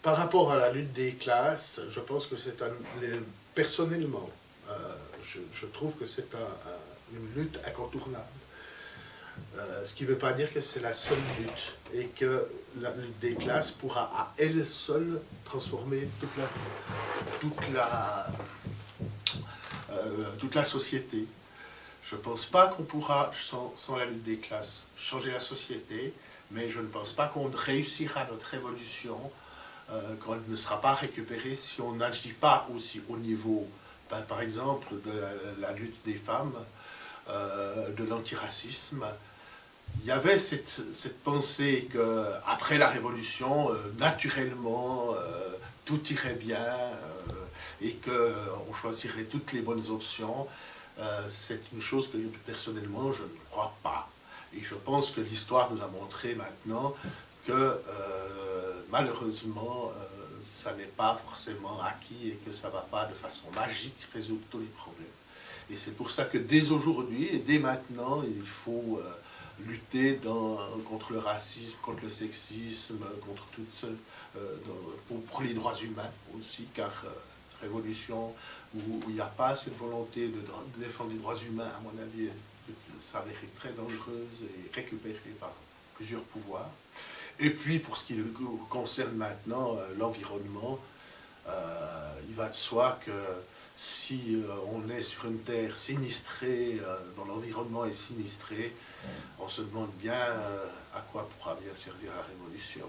Par rapport à la lutte des classes, je pense que c'est personnellement, je trouve que c'est une lutte incontournable. Ce qui ne veut pas dire que c'est la seule lutte et que la lutte des classes pourra à elle seule transformer toute la société. Je ne pense pas qu'on pourra, sans la lutte des classes, changer la société, mais je ne pense pas qu'on réussira notre révolution quand elle ne sera pas récupérée si on n'agit pas aussi au niveau, par exemple, de la lutte des femmes, de l'antiracisme. Il y avait cette pensée qu'après la Révolution, naturellement, tout irait bien et qu'on choisirait toutes les bonnes options. C'est une chose que personnellement, je ne crois pas. Et je pense que l'histoire nous a montré maintenant que malheureusement, ça n'est pas forcément acquis et que ça ne va pas de façon magique résoudre tous les problèmes. Et c'est pour ça que dès aujourd'hui et dès maintenant, il faut lutter contre le racisme, contre le sexisme, contre pour les droits humains aussi, car révolution où il n'y a pas cette volonté de défendre les droits humains, à mon avis, s'avérer très dangereuse et récupérée par plusieurs pouvoirs. Et puis, pour ce qui concerne maintenant l'environnement, il va de soi que si on est sur une terre sinistrée, dont l'environnement est sinistré, on se demande bien à quoi pourra bien servir la révolution.